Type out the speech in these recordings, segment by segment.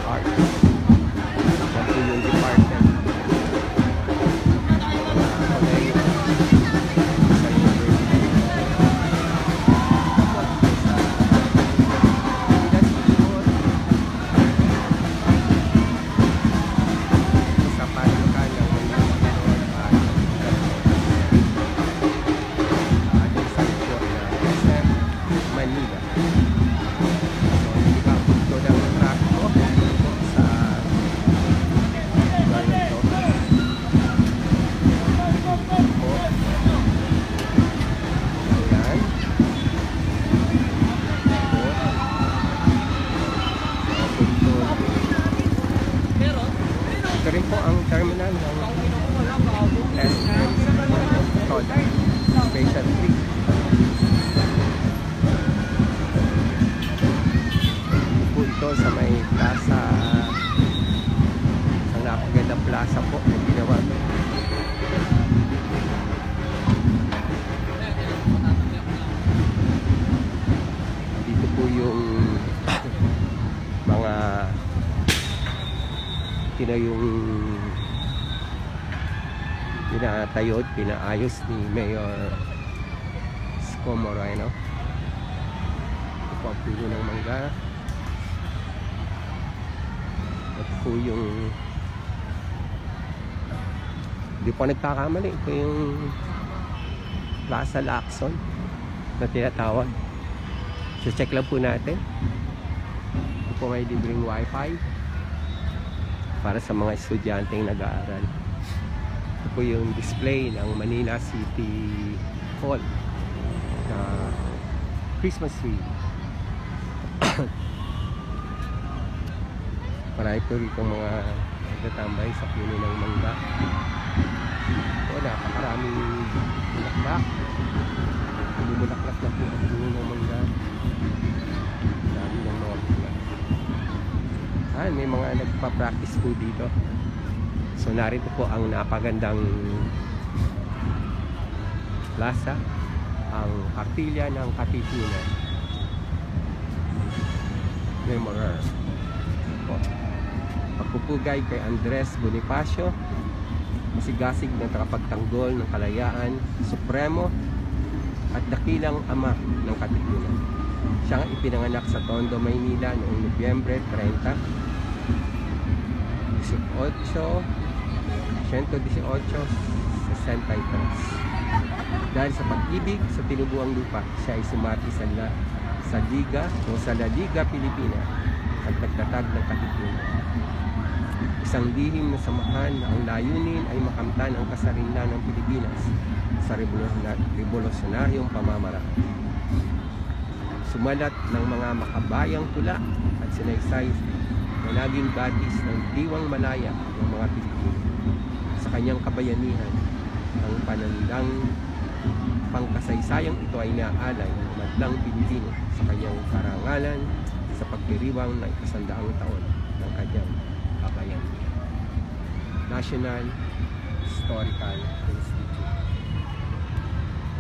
Park. Yan po yung department. Ito rin po ang terminal ng SM Toll Station 3. Po ito sa may plaza, isang napagandang plaza po na ginawa. Dito po yung mga yung pinatayo at pinaayos ni Mayor Isko Moreno. Ito po ang puno ng mangga. Ito po yung, hindi po nagkakamali, ito yung Plaza Lacson na tinatawag. So check lang po natin. Ito po may libreng wifi para sa mga estudyanteng nag-aaral. Ito po yung display ng Manila City Hall na Christmas tree. Marami po rito mga nagtatambay sa puno ng mangga. O, napakaraming bulaklak. Bumulaklak na po ang puno ng mangga. Dami ng mga bulaklak. May mga nagpa-practice po dito. So narito po ang napagandang plaza, ang kartilya ng Katipunan Memorial. Pagpupugay kay Andres Bonifacio, masigasig na tagapagtanggol ng kalayaan supremo at dakilang ama ng Katipunan. Siyang ipinanganak sa Tondo, Maynila noong Nobyembre 30, 11863. Dahil sa pag-ibig sa tinubuang lupa, siya ay sumati sa Liga o sa La Liga Pilipina at nagtatag ng Katipunan. Isang lihim na samahan na ang layunin ay makamtan ang kasarinlan ng Pilipinas sa revolusyonaryong pamamaraan. Sumalat ng mga makabayang tula at sinaysay na naging batis ng diwang malaya ng mga Pilipino. Sa kanyang kabayanihan, ang panandang pangkasaysayang ito ay naaalay ng madlang Pilipino sa kanyang karangalan sa pagdiriwang ng 100 taon ng kanyang kabayanihan. National Historical Institute,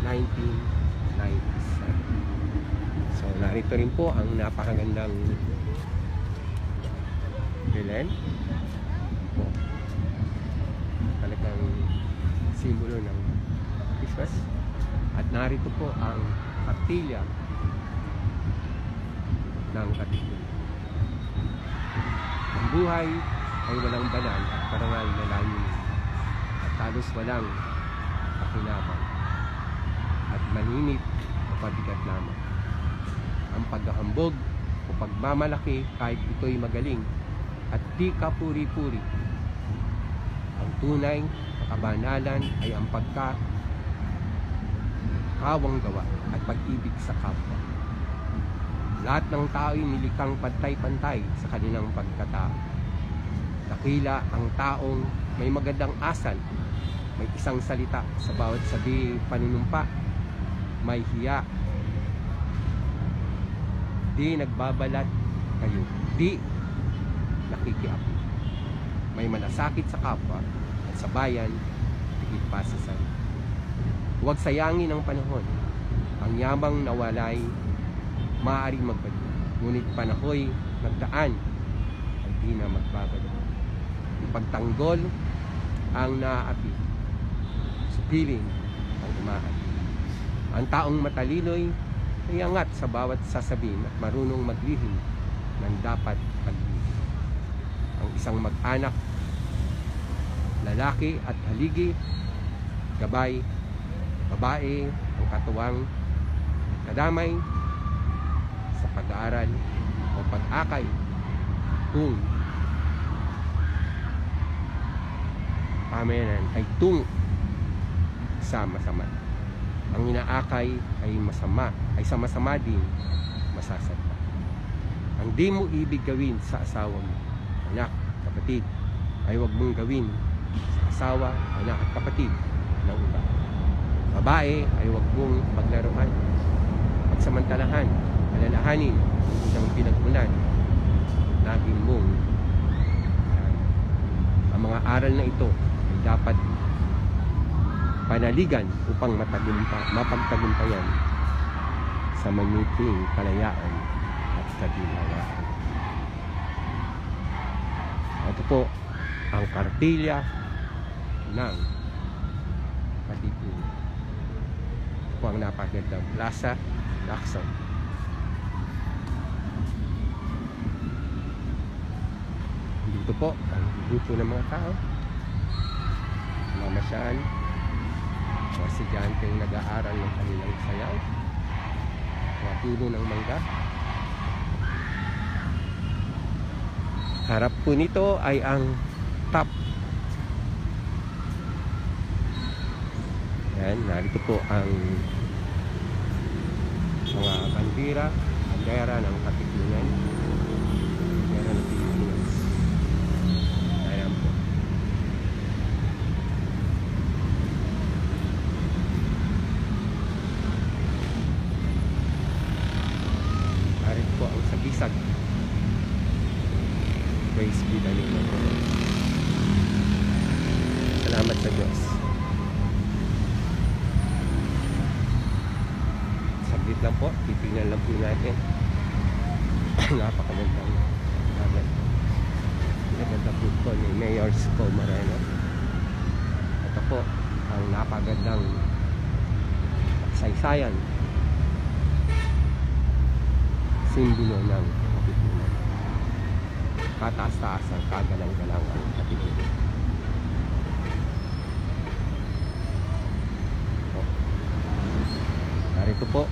1997. So narito rin po ang napakagandang Belen. Talagang simbolo ng Christmas. At narito po ang kartilya ng Katipunan. Ang buhay ay walang banal at parangal na layunin at halos walang pakinabang at maninit o pabigat lamang. Ang paghahambog o pagmamalaki kahit ito'y magaling at di kapuri-puri. Ang tunay na kabanalan ay ang pagkakawang gawa at pag-ibig sa kapwa. Lahat ng tao ay nilikang pantay-pantay sa kanilang pagkatao. Dakila ang taong may magandang asal, may isang salita sa bawat sabi panunumpa, may hiya, di nagbabalat kayo, di nakikiapi, may malasakit sa kapwa at sa bayan, higit pa sa sarili. Huwag sayangin ang panahon. Ang yamang nawalay maaaring magbalik, ngunit panahoy nagdaan ay di na magbabago. Ipagtanggol ang naaapi, supiling ang umaapi. Ang taong matalino'y iangat sa bawat sasabihin at marunong maglihim ng dapat paglihim. Ang isang mag-anak, lalaki at haligi, gabay, babae, ang katuwang kadamay sa pag-aaral o pag-akay kung pamayanan ay tungo sa masama. Ang inaakay ay masama, ay sama-sama din masasaktan. Ang di mo ibig gawin sa asawa mo, anak, kapatid, ay huwag mong gawin sa asawa, anak at kapatid ng iba. Babae ay huwag mong paglaruan, pagsamantalahan, alalahanin ng pinagmulan. Lagi mong ang mga aral na ito ay dapat panaligan upang mapagtagumpayan sa manuting kalayaan at kaginhawaan. Ito po ang kartilya ng katipunan. Ito po ang napagandang Plaza Lacson. Dito po ang grupo ng mga tao, mamasyal, mga estudyanteng nag-aaral ng kanilang sayaw, mga puno ng mangga. Harap po nito ay ang top. Yan, narito po ang mga bandera ng katipunan, bandera ng Pilipinas. Ayan po. Narito po ang sagisag. Praise be the name of the Lord. Salamat sa Diyos. Saglit lang po, titingnan lang po natin. Napakagandang dagat. Naganda po po ni Mayor Sco Moreno. Ito po ang napakagandang saysayan, simbolo ng katipunan. Kataas-taas ang kagalang-galang ang katipunan. Narito po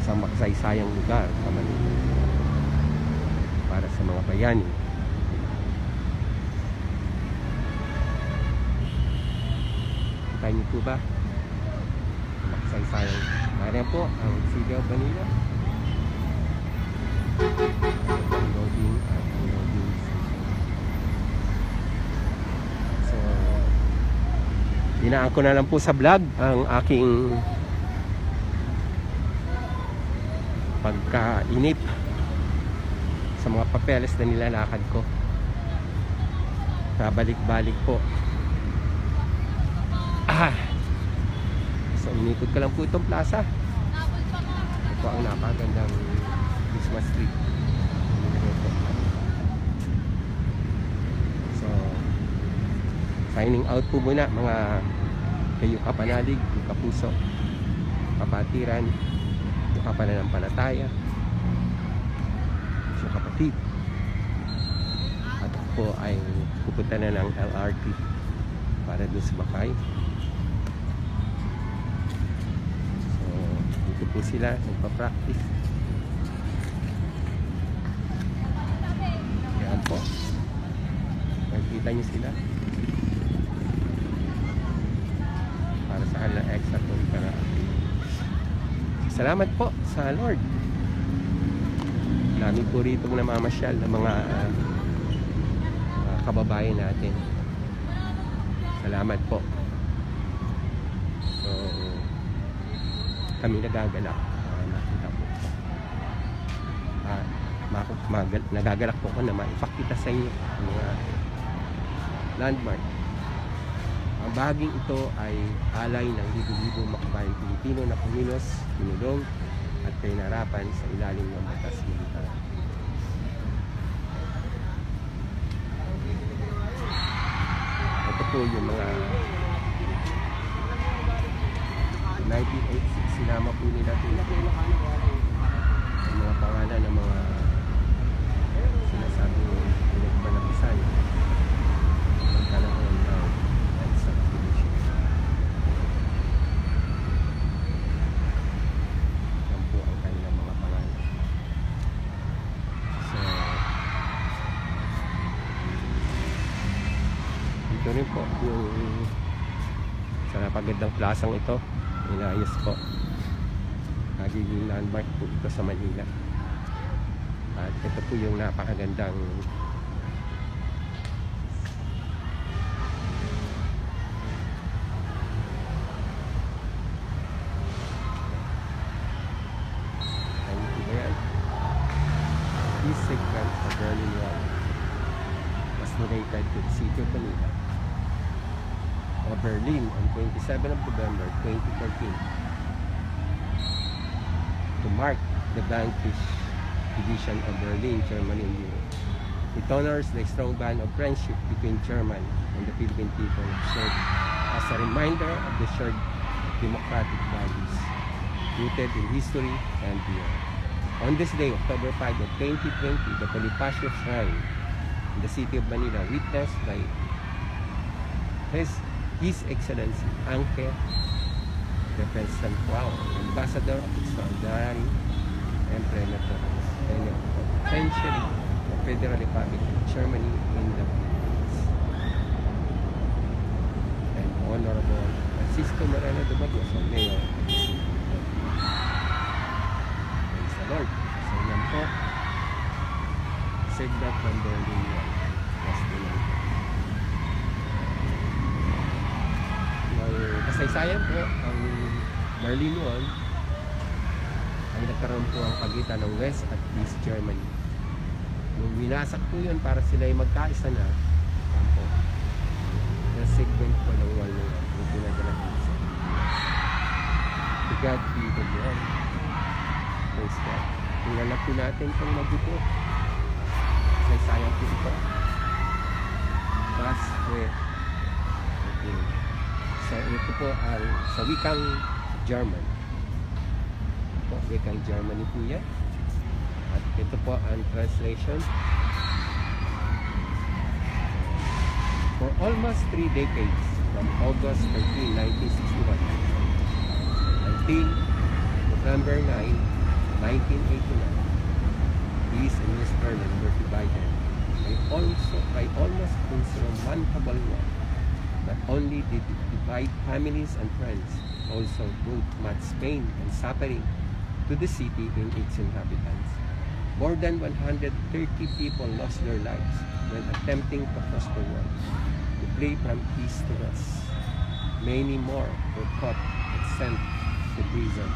sa makasaysayang lugar sa Manila para sa mga bayani. Kita niyo po ba? Makasaysayang. Narito po ang City of Manila. Ang loading at unloading station. So, dinaan ko na lang po sa vlog ang aking pagkainip sa mga papeles na nilalakad ko. Kabalik-balik po. So, inikot ko lang po itong plaza. Ito ang napagandang Christmas tree. So, signing out po muna mga kayo kapanalig, kapuso, kapatiran, kapananampalataya, sa kapatid. At ako po ay pupunta na ng LRT para doon sa Bakay. So, dito po sila nagpa-practice. Yan po. Nakikita nyo sila. Para sa kanilang extra para salamat po sa Lord. Dami po rito namamasyal ng mga kababayan natin. Salamat po. So, kami nagagalak. Nakita po. Nagagalak po ko na maipakita sa inyo ang mga landmark. Ang bahaging ito ay alay ng libo-libo makabayang Pilipino na kumilos, pinulong at pinarapan sa ilalim ng batas militar. po yung mga 1986 sinama po nila dito. Yung mga pangalan ng mga sinasabing pinagbalakisan ng Kalahon now at subdivision. Yan po ang kanilang mga pangalan. So, ito rin po yung sa napagandang plasang ito, inayos po. Nagiging landmark po ito sa Manila. At ito po yung napakagandang this segment of Berlin Wall was donated to the city of Manila of Berlin on 27 of November 2014 to mark the vanquished division of Berlin, Germany and Europe. It honors the strong bond of friendship between German and the Philippine people, served as a reminder of the shared democratic values rooted in history and beyond. On this day, October 5 of 2020, the Bonifacio Shrine in the city of Manila, witnessed by His Excellency Anke Representant Wow, Ambassador of Extraordinary Emperor Plenipotentiary of the Federal Republic of Germany in the Philippines, and Honorable Francisco Moreno Dumaguez, Mayor of the City of Manila. Praise the Lord. So yan po, segment from Berlin Wall was donated. Kasaysayan po ang Berlin Wall ay nagkaroon po ang pagitan ng West at East Germany. Nung winasak po yun para sila ay magkaisa na, po, na segment po ng wall na yung pinadala po sa to God be the glory. Praise God. Tingnan na po natin kung mabuto. Kasaysayan po ito. That's where okay. So ito po ang sa wikang German. Po, wikang Germany po yan. At ito po ang translation. For almost 3 decades, from August 13, 1961 until November 9, 1989, East and West Berlin were divided by almost insurmountable wall. Not only did it divide families and friends, also brought much pain and suffering to the city and its inhabitants. More than 130 people lost their lives when attempting to cross the wall to flee from east to west. Many more were caught and sent to prison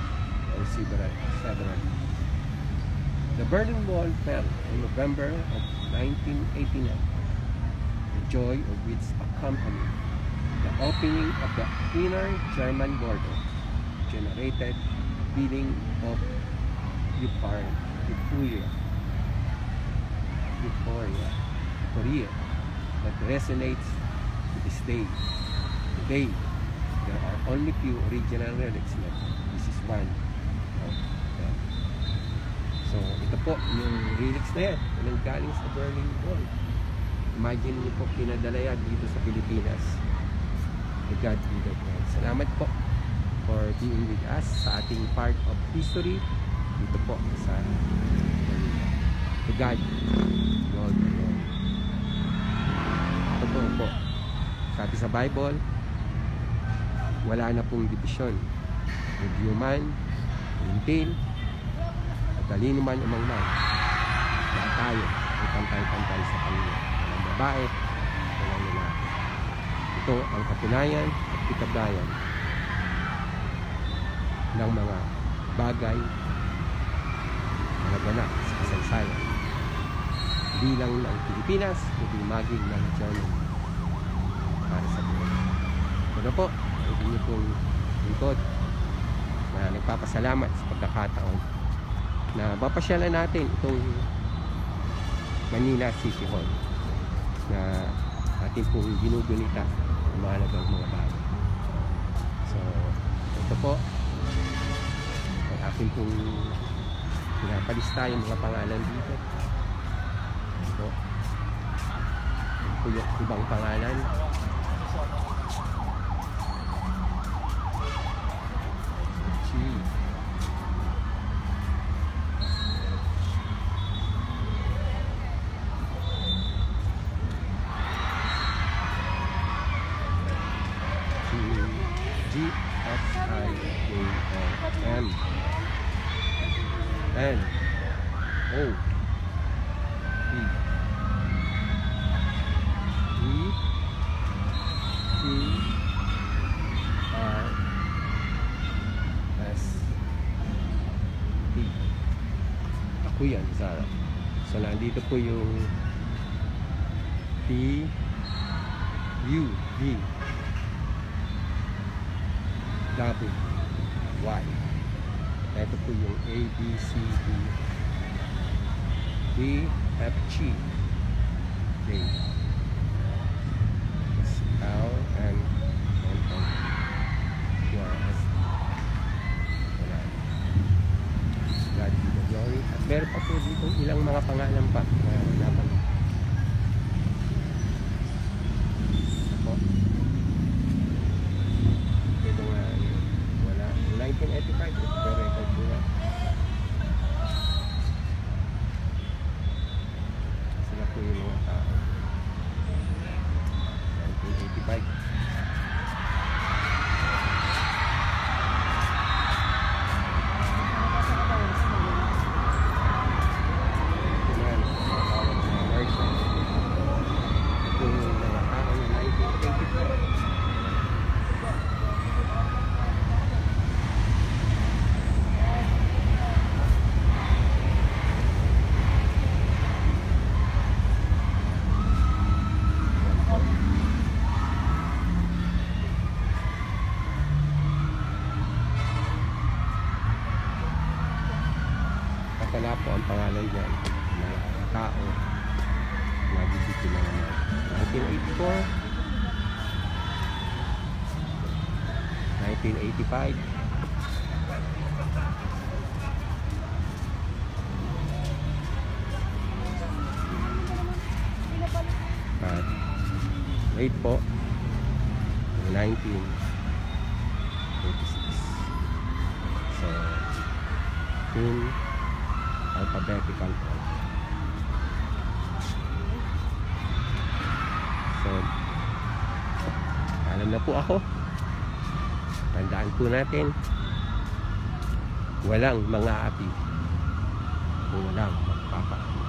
or severally. The Berlin Wall fell in November of 1989, the joy of which accompanied the opening of the inner German border generated a feeling of euphoria that resonates to this day. Today, there are only few original relics left. This is one of them. So, ito po yung relics na yan, yung galing sa Berlin Wall. Imagine niyo po, pinadala yan dito sa Pilipinas. To God be the glory. Salamat po for being with us sa ating part of history dito po sa Manila. To God be the glory. Ito po, sabi sa Bible, wala na pong division. Judyo man, Gentil, at talino man umang man. Lahat tayo ay pantay-pantay sa kanila. Walang babae, walang lalaki. Ito ang katunayan at kitabayan ng mga bagay na naganap sa kasaysayan. Hindi lang ng Pilipinas, kundi maging ng Germany para sa buhay. Ito po, ang inyo pong lingkod na nagpapasalamat sa pagkakataon na mapasyalan natin itong Manila City Hall na ating pong ginugunita mahalagang mga bagay. So, ito po ang akin pong pinapalista yung mga pangalan dito. Ito po yung ibang pangalan. G-S-I-A-M N-O-E-P-R-S-T. Ako yan, Zara. So, nandito po yung T-U-V W-Y. Ito po yung A, B, C, D, E, F, G, J, L, M, N, O, Q, R, S, T. Wala. God be the glory. At meron pa po dito ilang mga pangalan pa na naman. Ako. Ito nga, wala. 1985, ito record po na. Sila po yung mga tao. 1985. Yan, mga tawag na Martian. Ito yung mga tao na 1985. Wala po ang pangalan dyan, mga tao nagigiti na naman. 1984, 1985. At late po, 1986. So, in alphabetical order. So, alam na po ako. Tandaan po natin, walang mga api kung walang magpapaapi.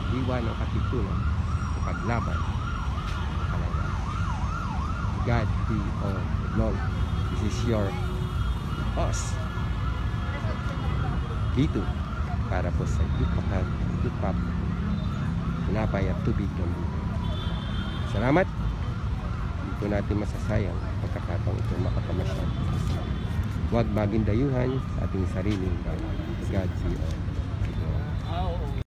Diwa ng katipunan, paglaban, talaga. God be all the glory. This is your us. Dito para po sa Dukpap tinapay at tubig ng buhay. Salamat. Hindi po natin masasayang pagkakataong ito makapamasyal. Huwag maging dayuhan sa ating sariling bayan. God be all.